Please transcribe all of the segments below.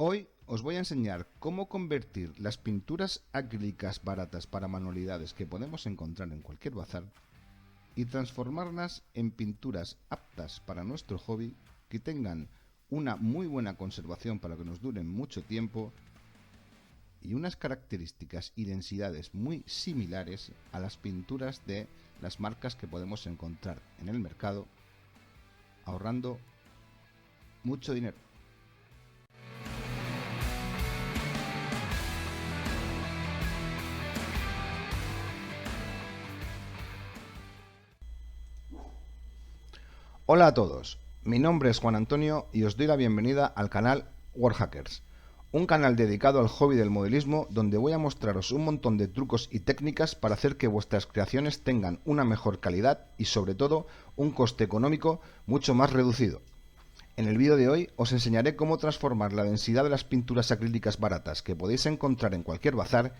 Hoy os voy a enseñar cómo convertir las pinturas acrílicas baratas para manualidades que podemos encontrar en cualquier bazar y transformarlas en pinturas aptas para nuestro hobby, que tengan una muy buena conservación para que nos duren mucho tiempo y unas características y densidades muy similares a las pinturas de las marcas que podemos encontrar en el mercado, ahorrando mucho dinero. Hola a todos, mi nombre es Juan Antonio y os doy la bienvenida al canal Warhackers, un canal dedicado al hobby del modelismo donde voy a mostraros un montón de trucos y técnicas para hacer que vuestras creaciones tengan una mejor calidad y sobre todo un coste económico mucho más reducido. En el vídeo de hoy os enseñaré cómo transformar la densidad de las pinturas acrílicas baratas que podéis encontrar en cualquier bazar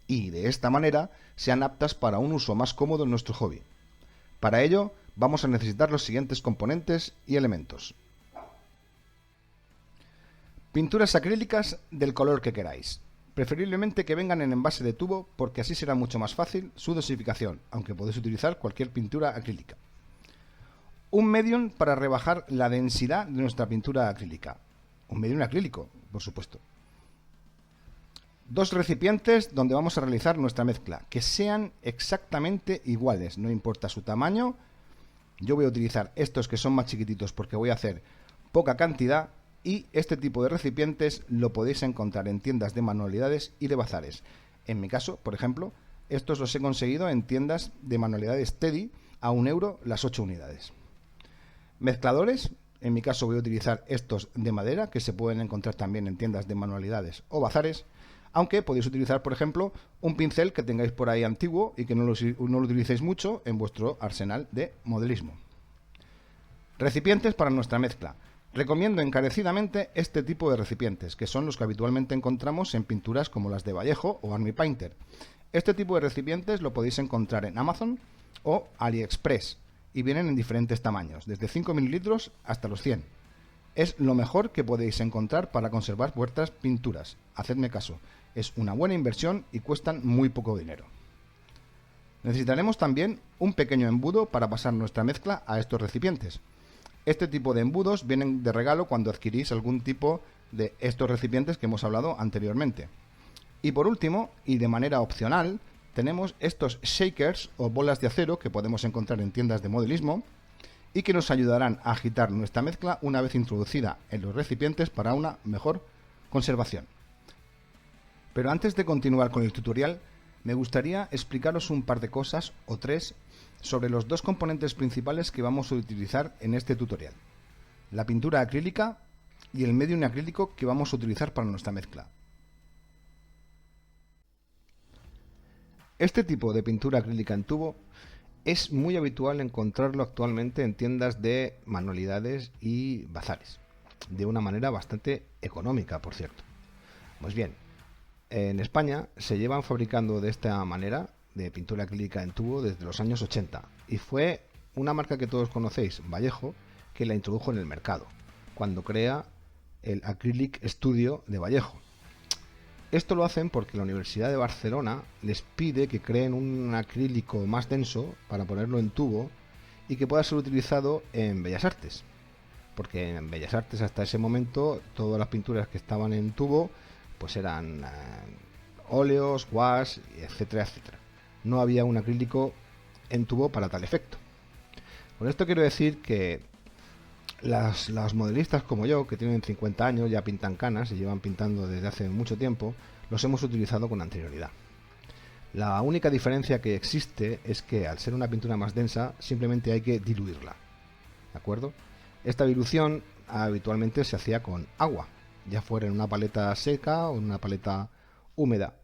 y de esta manera sean aptas para un uso más cómodo en nuestro hobby. Para ello vamos a necesitar los siguientes componentes y elementos. Pinturas acrílicas del color que queráis, preferiblemente que vengan en envase de tubo porque así será mucho más fácil su dosificación, aunque podéis utilizar cualquier pintura acrílica. Un medium para rebajar la densidad de nuestra pintura acrílica, un medium acrílico, por supuesto. Dos recipientes donde vamos a realizar nuestra mezcla, que sean exactamente iguales, no importa su tamaño. Yo voy a utilizar estos que son más chiquititos porque voy a hacer poca cantidad, y este tipo de recipientes lo podéis encontrar en tiendas de manualidades y de bazares. En mi caso, por ejemplo, estos los he conseguido en tiendas de manualidades Teddy a 1 euro las 8 unidades. Mezcladores, en mi caso voy a utilizar estos de madera que se pueden encontrar también en tiendas de manualidades o bazares, aunque podéis utilizar, por ejemplo, un pincel que tengáis por ahí antiguo y que no lo utilicéis mucho en vuestro arsenal de modelismo. Recipientes para nuestra mezcla. Recomiendo encarecidamente este tipo de recipientes, que son los que habitualmente encontramos en pinturas como las de Vallejo o Army Painter. Este tipo de recipientes lo podéis encontrar en Amazon o AliExpress y vienen en diferentes tamaños, desde 5 mililitros hasta los 100. Es lo mejor que podéis encontrar para conservar vuestras pinturas. Hacedme caso, es una buena inversión y cuestan muy poco dinero. Necesitaremos también un pequeño embudo para pasar nuestra mezcla a estos recipientes. Este tipo de embudos vienen de regalo cuando adquirís algún tipo de estos recipientes que hemos hablado anteriormente. Y por último, y de manera opcional, tenemos estos shakers o bolas de acero que podemos encontrar en tiendas de modelismo y que nos ayudarán a agitar nuestra mezcla una vez introducida en los recipientes para una mejor conservación. Pero antes de continuar con el tutorial, me gustaría explicaros un par de cosas o tres sobre los dos componentes principales que vamos a utilizar en este tutorial: la pintura acrílica y el medium acrílico que vamos a utilizar para nuestra mezcla. Este tipo de pintura acrílica en tubo es muy habitual encontrarlo actualmente en tiendas de manualidades y bazares, de una manera bastante económica, por cierto. Pues bien, en España se llevan fabricando de esta manera de pintura acrílica en tubo desde los años 80 y fue una marca que todos conocéis, Vallejo, que la introdujo en el mercado cuando crea el Acrylic Studio de Vallejo. Esto lo hacen porque la Universidad de Barcelona les pide que creen un acrílico más denso para ponerlo en tubo y que pueda ser utilizado en Bellas Artes, porque en Bellas Artes hasta ese momento todas las pinturas que estaban en tubo pues eran óleos, gouache, etcétera, etcétera. No había un acrílico en tubo para tal efecto. Con esto quiero decir que las modelistas como yo, que tienen 50 años, ya pintan canas y llevan pintando desde hace mucho tiempo, los hemos utilizado con anterioridad. La única diferencia que existe es que al ser una pintura más densa, simplemente hay que diluirla. ¿De acuerdo? Esta dilución habitualmente se hacía con agua, ya fuera en una paleta seca o en una paleta húmeda.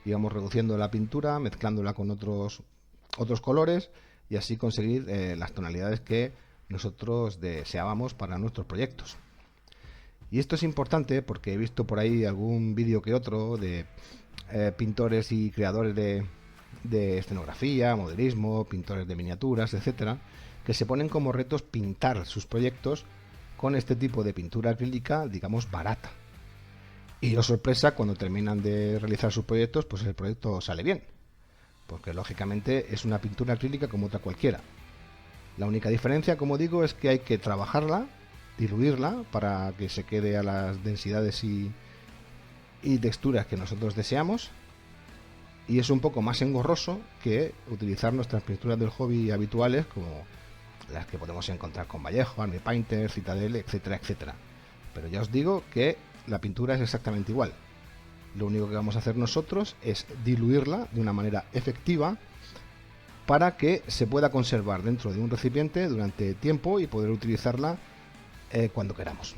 Íbamos reduciendo la pintura, mezclándola con otros colores y así conseguir las tonalidades que nosotros deseábamos para nuestros proyectos. Y esto es importante porque he visto por ahí algún vídeo que otro de pintores y creadores de escenografía, modelismo, pintores de miniaturas, etcétera, que se ponen como retos pintar sus proyectos con este tipo de pintura acrílica, digamos, barata. Y la sorpresa, cuando terminan de realizar sus proyectos, pues el proyecto sale bien. Porque lógicamente es una pintura acrílica como otra cualquiera. La única diferencia, como digo, es que hay que trabajarla, diluirla, para que se quede a las densidades y texturas que nosotros deseamos. Y es un poco más engorroso que utilizar nuestras pinturas del hobby habituales, como las que podemos encontrar con Vallejo, Army Painter, Citadel, etcétera, etcétera. Pero ya os digo que la pintura es exactamente igual. Lo único que vamos a hacer nosotros es diluirla de una manera efectiva para que se pueda conservar dentro de un recipiente durante tiempo y poder utilizarla cuando queramos.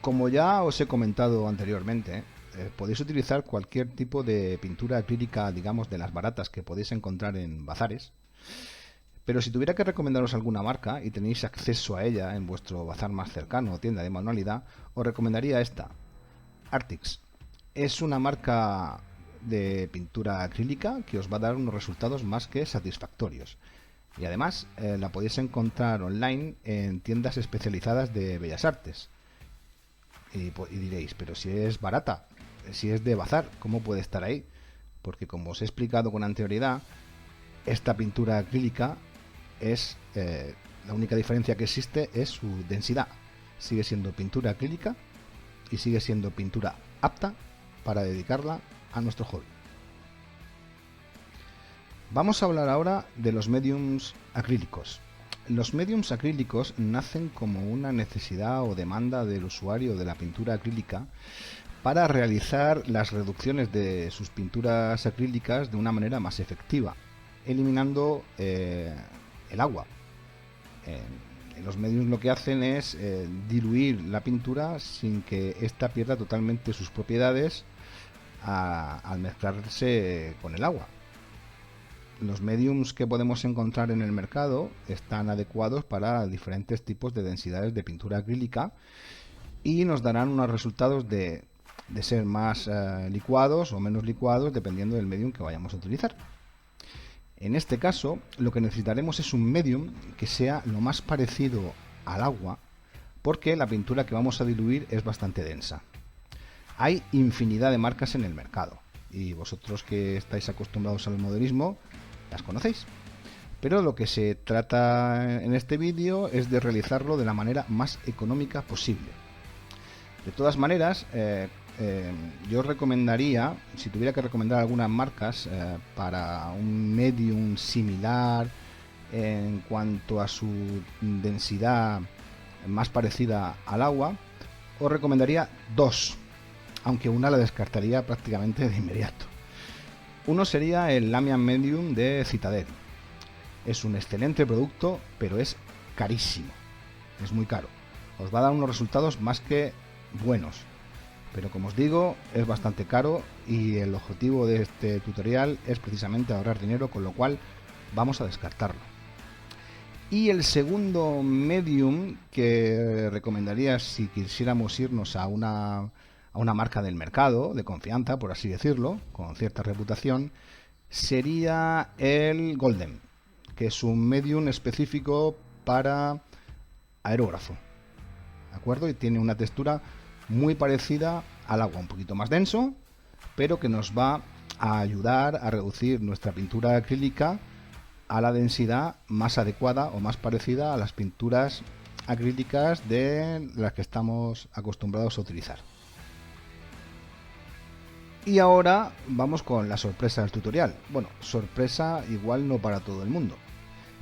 Como ya os he comentado anteriormente, podéis utilizar cualquier tipo de pintura acrílica, digamos, de las baratas que podéis encontrar en bazares. Pero si tuviera que recomendaros alguna marca y tenéis acceso a ella en vuestro bazar más cercano o tienda de manualidad, os recomendaría esta, Artix. Es una marca de pintura acrílica que os va a dar unos resultados más que satisfactorios. Y además la podéis encontrar online en tiendas especializadas de bellas artes. Y diréis, pero si es barata, si es de bazar, ¿cómo puede estar ahí? Porque como os he explicado con anterioridad, esta pintura acrílica es la única diferencia que existe es su densidad. Sigue siendo pintura acrílica y sigue siendo pintura apta para dedicarla a nuestro hobby. Vamos a hablar ahora de los mediums acrílicos. Los mediums acrílicos nacen como una necesidad o demanda del usuario de la pintura acrílica para realizar las reducciones de sus pinturas acrílicas de una manera más efectiva, eliminando el agua. Los mediums lo que hacen es diluir la pintura sin que ésta pierda totalmente sus propiedades al mezclarse con el agua. Los mediums que podemos encontrar en el mercado están adecuados para diferentes tipos de densidades de pintura acrílica y nos darán unos resultados de ser más licuados o menos licuados dependiendo del medium que vayamos a utilizar. En este caso, lo que necesitaremos es un medium que sea lo más parecido al agua, porque la pintura que vamos a diluir es bastante densa. Hay infinidad de marcas en el mercado, y vosotros que estáis acostumbrados al modelismo, las conocéis. Pero lo que se trata en este vídeo es de realizarlo de la manera más económica posible. De todas maneras, yo os recomendaría, si tuviera que recomendar algunas marcas para un medium similar en cuanto a su densidad más parecida al agua, os recomendaría dos, aunque una la descartaría prácticamente de inmediato. Uno sería el Lamian Medium de Citadel. Es un excelente producto, pero es carísimo, es muy caro. Os va a dar unos resultados más que buenos, pero como os digo, es bastante caro y el objetivo de este tutorial es precisamente ahorrar dinero, con lo cual vamos a descartarlo. Y el segundo medium que recomendaría si quisiéramos irnos a una marca del mercado, de confianza, por así decirlo, con cierta reputación, sería el Golden, que es un medium específico para aerógrafo, ¿de acuerdo? Y tiene una textura muy parecida al agua, un poquito más denso, pero que nos va a ayudar a reducir nuestra pintura acrílica a la densidad más adecuada o más parecida a las pinturas acrílicas de las que estamos acostumbrados a utilizar. Y ahora vamos con la sorpresa del tutorial. Bueno, sorpresa igual no para todo el mundo,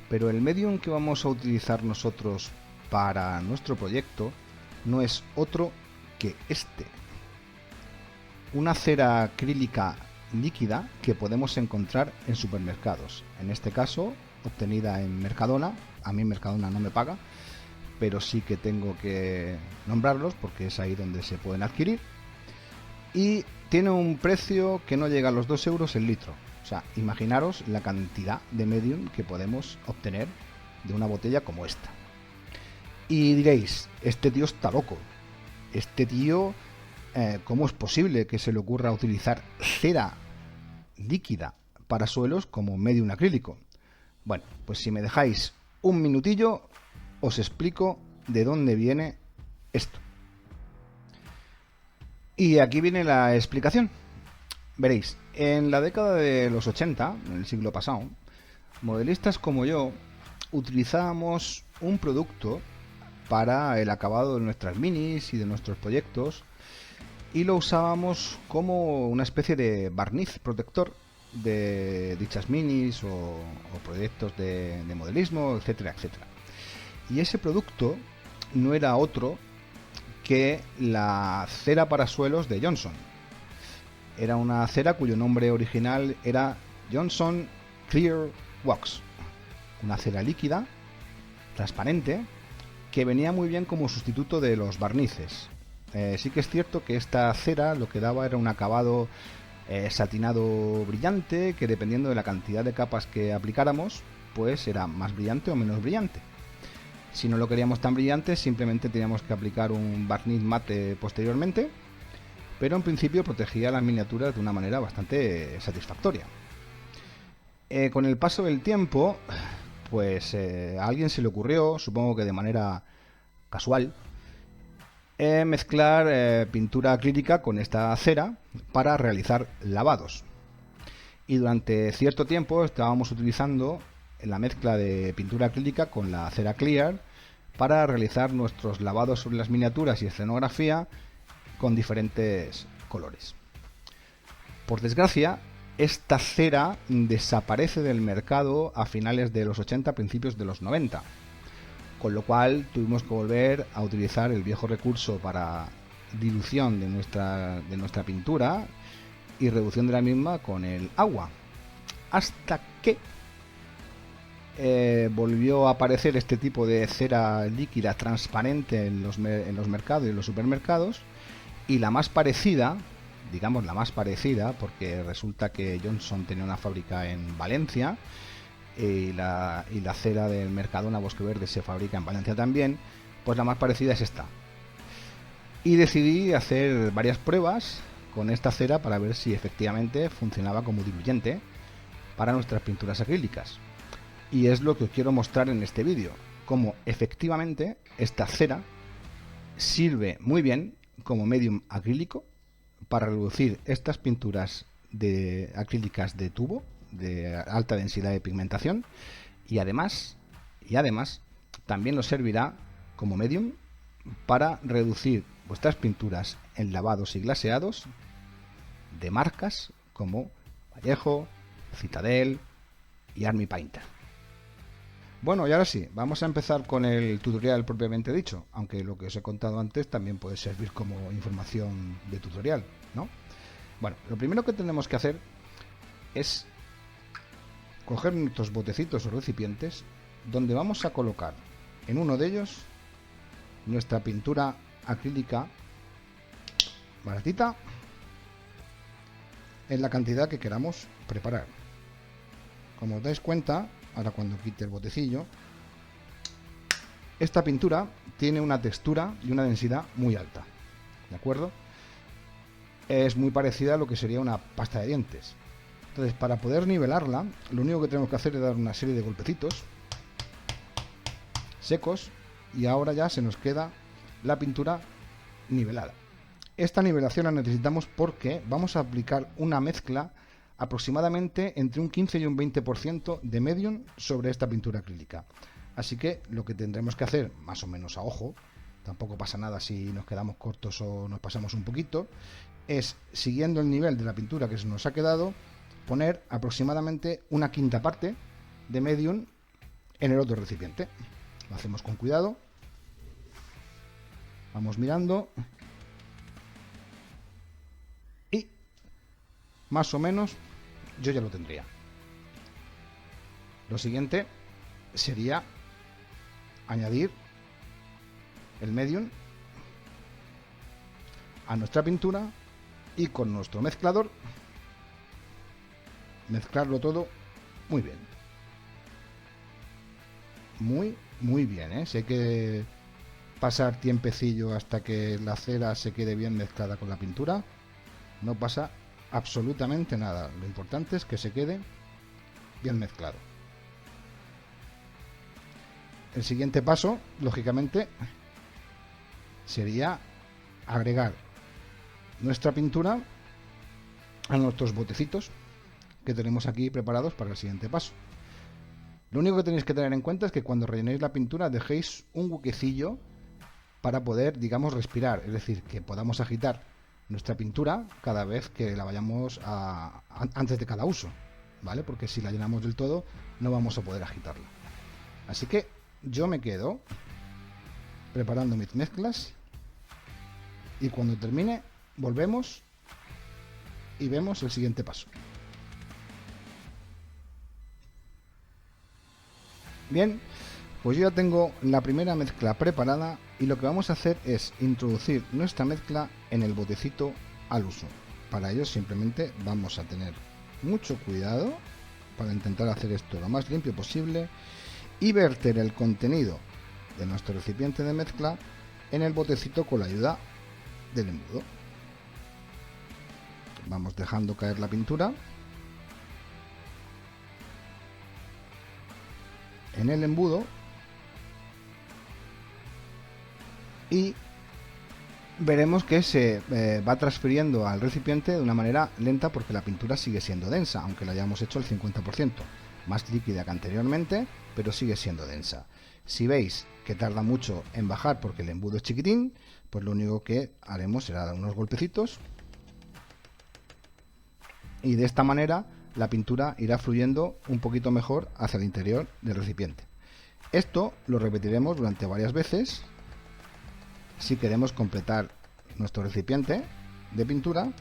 pero el medium que vamos a utilizar nosotros para nuestro proyecto no es otro que este. Una cera acrílica líquida que podemos encontrar en supermercados. En este caso, obtenida en Mercadona. A mí Mercadona no me paga, pero sí que tengo que nombrarlos porque es ahí donde se pueden adquirir. Y tiene un precio que no llega a los 2 euros el litro. O sea, imaginaros la cantidad de medium que podemos obtener de una botella como esta. Y diréis, este tío está loco. Este tío, ¿cómo es posible que se le ocurra utilizar cera líquida para suelos como medium acrílico? Bueno, pues si me dejáis un minutillo, os explico de dónde viene esto. Y aquí viene la explicación. Veréis, en la década de los 80, en el siglo pasado, modelistas como yo utilizábamos un producto para el acabado de nuestras minis y de nuestros proyectos y lo usábamos como una especie de barniz protector de dichas minis o proyectos de modelismo, etcétera, etcétera. Y ese producto no era otro que la cera para suelos de Johnson. Era una cera cuyo nombre original era Johnson Clear Wax, una cera líquida, transparente, que venía muy bien como sustituto de los barnices. Sí que es cierto que esta cera lo que daba era un acabado satinado brillante, que dependiendo de la cantidad de capas que aplicáramos, pues era más brillante o menos brillante. Si no lo queríamos tan brillante, simplemente teníamos que aplicar un barniz mate posteriormente, pero en principio protegía las miniaturas de una manera bastante satisfactoria. Con el paso del tiempo, pues a alguien se le ocurrió, supongo que de manera casual, mezclar pintura acrílica con esta cera para realizar lavados. Y durante cierto tiempo estábamos utilizando la mezcla de pintura acrílica con la cera clear para realizar nuestros lavados sobre las miniaturas y escenografía con diferentes colores. Por desgracia, esta cera desaparece del mercado a finales de los 80, principios de los 90, con lo cual tuvimos que volver a utilizar el viejo recurso para dilución de nuestra pintura y reducción de la misma con el agua, hasta que volvió a aparecer este tipo de cera líquida transparente en los mercados y en los supermercados, y la más parecida, digamos la más parecida, porque resulta que Johnson tenía una fábrica en Valencia y la cera del Mercadona Bosque Verde se fabrica en Valencia también, pues la más parecida es esta. Y decidí hacer varias pruebas con esta cera para ver si efectivamente funcionaba como diluyente para nuestras pinturas acrílicas. Y es lo que os quiero mostrar en este vídeo, cómo efectivamente esta cera sirve muy bien como medium acrílico para reducir estas pinturas acrílicas de tubo de alta densidad de pigmentación, y además también nos servirá como medium para reducir vuestras pinturas en lavados y glaseados de marcas como Vallejo, Citadel y Army Painter. Bueno, y ahora sí, vamos a empezar con el tutorial propiamente dicho, aunque lo que os he contado antes también puede servir como información de tutorial, ¿no? Bueno, lo primero que tenemos que hacer es coger nuestros botecitos o recipientes donde vamos a colocar en uno de ellos nuestra pintura acrílica baratita en la cantidad que queramos preparar. Como os dais cuenta, ahora cuando quite el botecillo, esta pintura tiene una textura y una densidad muy alta, ¿de acuerdo? Es muy parecida a lo que sería una pasta de dientes. Entonces, para poder nivelarla, lo único que tenemos que hacer es dar una serie de golpecitos secos y ahora ya se nos queda la pintura nivelada. Esta nivelación la necesitamos porque vamos a aplicar una mezcla aproximadamente entre un 15 y un 20% de medium sobre esta pintura acrílica. Así que lo que tendremos que hacer, más o menos a ojo, tampoco pasa nada si nos quedamos cortos o nos pasamos un poquito, es, siguiendo el nivel de la pintura que se nos ha quedado, poner aproximadamente una quinta parte de medium en el otro recipiente. Lo hacemos con cuidado, vamos mirando y más o menos yo ya lo tendría. Lo siguiente sería añadir el medium a nuestra pintura y con nuestro mezclador mezclarlo todo muy bien. Muy bien, ¿eh? Si hay que pasar tiempecillo hasta que la cera se quede bien mezclada con la pintura, no pasa absolutamente nada. Lo importante es que se quede bien mezclado. el siguiente paso, lógicamente, sería agregar nuestra pintura a nuestros botecitos que tenemos aquí preparados para el siguiente paso. Lo único que tenéis que tener en cuenta es que cuando rellenéis la pintura dejéis un huequecillo para poder, digamos, respirar, es decir, que podamos agitar nuestra pintura cada vez que la vayamos antes de cada uso, ¿vale? Porque si la llenamos del todo no vamos a poder agitarla. Así que yo me quedo preparando mis mezclas y cuando termine volvemos y vemos el siguiente paso. Bien, pues yo ya tengo la primera mezcla preparada y lo que vamos a hacer es introducir nuestra mezcla en el botecito al uso. Para ello simplemente vamos a tener mucho cuidado para intentar hacer esto lo más limpio posible y verter el contenido de nuestro recipiente de mezcla en el botecito con la ayuda del embudo. Vamos dejando caer la pintura en el embudo y veremos que se va transfiriendo al recipiente de una manera lenta porque la pintura sigue siendo densa, aunque la hayamos hecho el 50%, más líquida que anteriormente, pero sigue siendo densa. Si veis que tarda mucho en bajar porque el embudo es chiquitín, pues lo único que haremos será dar unos golpecitos y de esta manera la pintura irá fluyendo un poquito mejor hacia el interior del recipiente. Esto lo repetiremos durante varias veces si queremos completar nuestro recipiente de pintura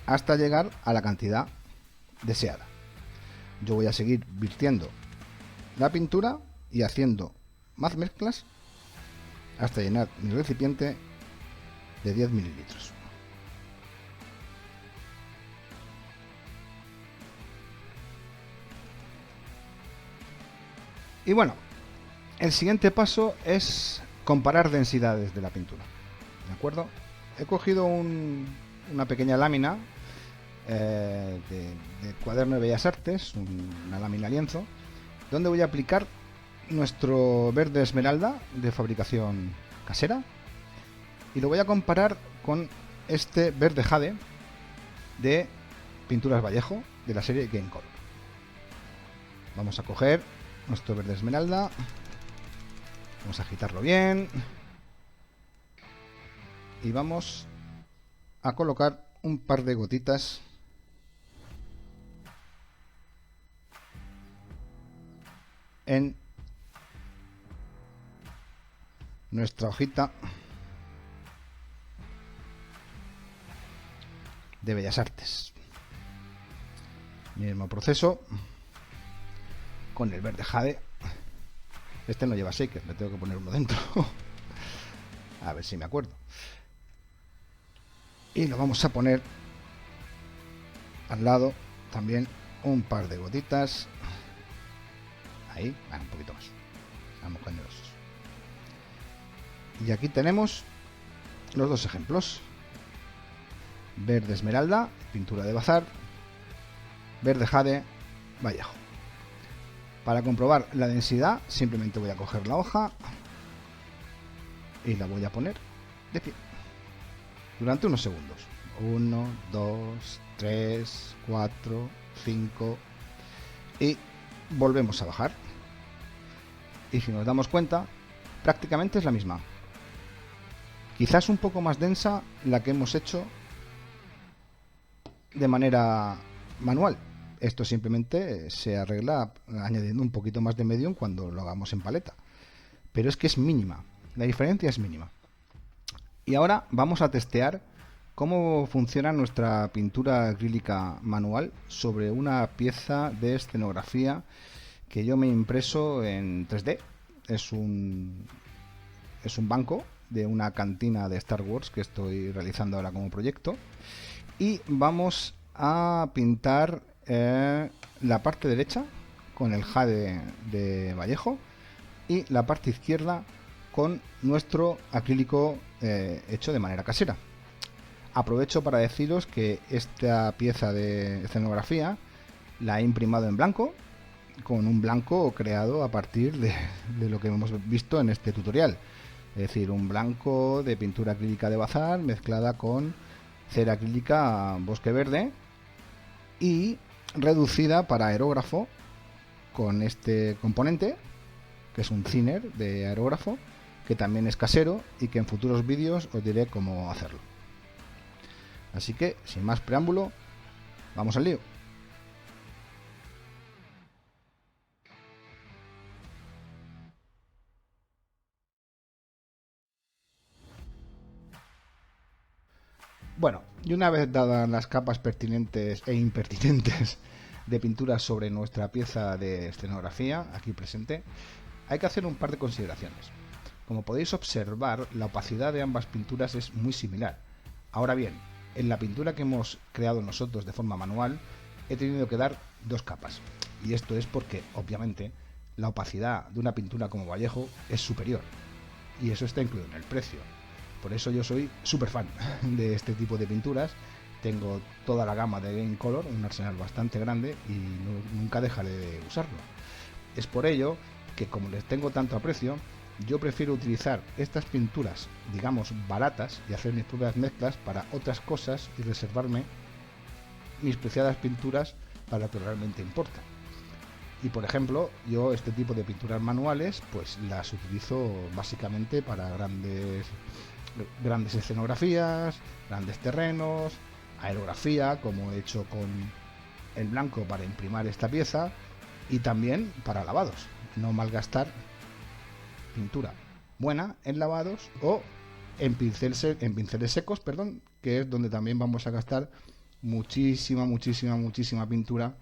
hasta llegar a la cantidad deseada. Yo voy a seguir virtiendo la pintura y haciendo más mezclas hasta llenar mi recipiente de 10 mililitros. Y bueno, el siguiente paso es comparar densidades de la pintura. ¿De acuerdo? He cogido una pequeña lámina de cuaderno de Bellas Artes, una lámina lienzo, donde voy a aplicar nuestro verde esmeralda de fabricación casera y lo voy a comparar con este verde jade de Pinturas Vallejo de la serie Game Color. Vamos a coger nuestro verde esmeralda, vamos a agitarlo bien y vamos a colocar un par de gotitas en nuestra hojita de Bellas Artes. Mismo proceso con el verde jade. Este no lleva shaker, le tengo que poner uno dentro. A ver si me acuerdo. Y lo vamos a poner al lado también un par de gotitas. Ahí, un poquito más. Vamos generosos. Y aquí tenemos los dos ejemplos. Verde esmeralda, pintura de bazar. Verde jade, Vallejo. Para comprobar la densidad, simplemente voy a coger la hoja y la voy a poner de pie durante unos segundos. 1, 2, 3, 4, 5 y volvemos a bajar. Y si nos damos cuenta, prácticamente es la misma. Quizás un poco más densa la que hemos hecho de manera manual. Esto simplemente se arregla añadiendo un poquito más de medium cuando lo hagamos en paleta. Pero es que es mínima. La diferencia es mínima. Y ahora vamos a testear cómo funciona nuestra pintura acrílica manual sobre una pieza de escenografía que yo me he impreso en 3D. Es un banco de una cantina de Star Wars que estoy realizando ahora como proyecto. Y vamos a pintar la parte derecha con el jade de Vallejo y la parte izquierda con nuestro acrílico hecho de manera casera. Aprovecho para deciros que esta pieza de escenografía la he imprimado en blanco con un blanco creado a partir de lo que hemos visto en este tutorial. Es decir, un blanco de pintura acrílica de bazar mezclada con cera acrílica bosque verde y reducida para aerógrafo con este componente, que es un thinner de aerógrafo, que también es casero y que en futuros vídeos os diré cómo hacerlo. Así que, sin más preámbulo, vamos al lío. Bueno, y una vez dadas las capas pertinentes e impertinentes de pintura sobre nuestra pieza de escenografía aquí presente, hay que hacer un par de consideraciones. Como podéis observar, la opacidad de ambas pinturas es muy similar. Ahora bien, en la pintura que hemos creado nosotros de forma manual, he tenido que dar dos capas. Y esto es porque, obviamente, la opacidad de una pintura como Vallejo es superior. Y eso está incluido en el precio. Por eso yo soy súper fan de este tipo de pinturas. Tengo toda la gama de Game Color, un arsenal bastante grande y nunca dejaré de usarlo. Es por ello que, como les tengo tanto aprecio, yo prefiero utilizar estas pinturas, digamos, baratas y hacer mis propias mezclas para otras cosas y reservarme mis preciadas pinturas para lo que realmente importa. Y por ejemplo, yo este tipo de pinturas manuales pues las utilizo básicamente para grandes escenografías, grandes terrenos, aerografía, como he hecho con el blanco para imprimir esta pieza, y también para lavados, no malgastar pintura buena en lavados o en pinceles secos, perdón, que es donde también vamos a gastar muchísima pintura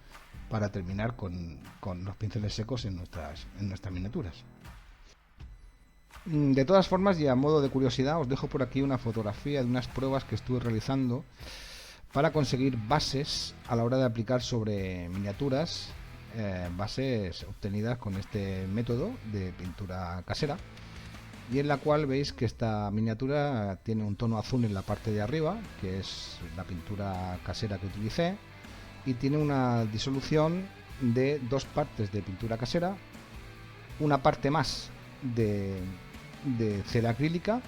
para terminar con los pinceles secos en nuestras miniaturas. De todas formas, y a modo de curiosidad, os dejo por aquí una fotografía de unas pruebas que estuve realizando para conseguir bases a la hora de aplicar sobre miniaturas, bases obtenidas con este método de pintura casera, y en la cual veis que esta miniatura tiene un tono azul en la parte de arriba, que es la pintura casera que utilicé, y tiene una disolución de dos partes de pintura casera, una parte más de cera acrílica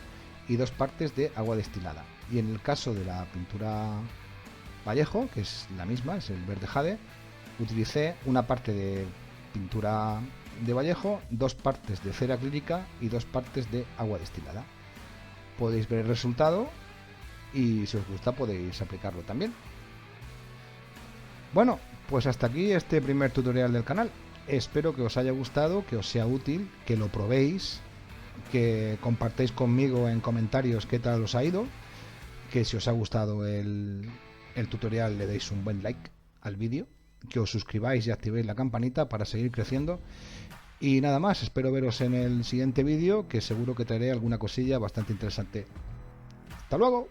y dos partes de agua destilada. Y en el caso de la pintura Vallejo, que es la misma, es el verde jade, utilicé una parte de pintura de Vallejo, dos partes de cera acrílica y dos partes de agua destilada. Podéis ver el resultado y si os gusta podéis aplicarlo también. Bueno, pues hasta aquí este primer tutorial del canal. Espero que os haya gustado, que os sea útil, que lo probéis, que compartáis conmigo en comentarios qué tal os ha ido, que si os ha gustado el tutorial le deis un buen like al vídeo, que os suscribáis y activéis la campanita para seguir creciendo. Y nada más, espero veros en el siguiente vídeo, que seguro que traeré alguna cosilla bastante interesante. ¡Hasta luego!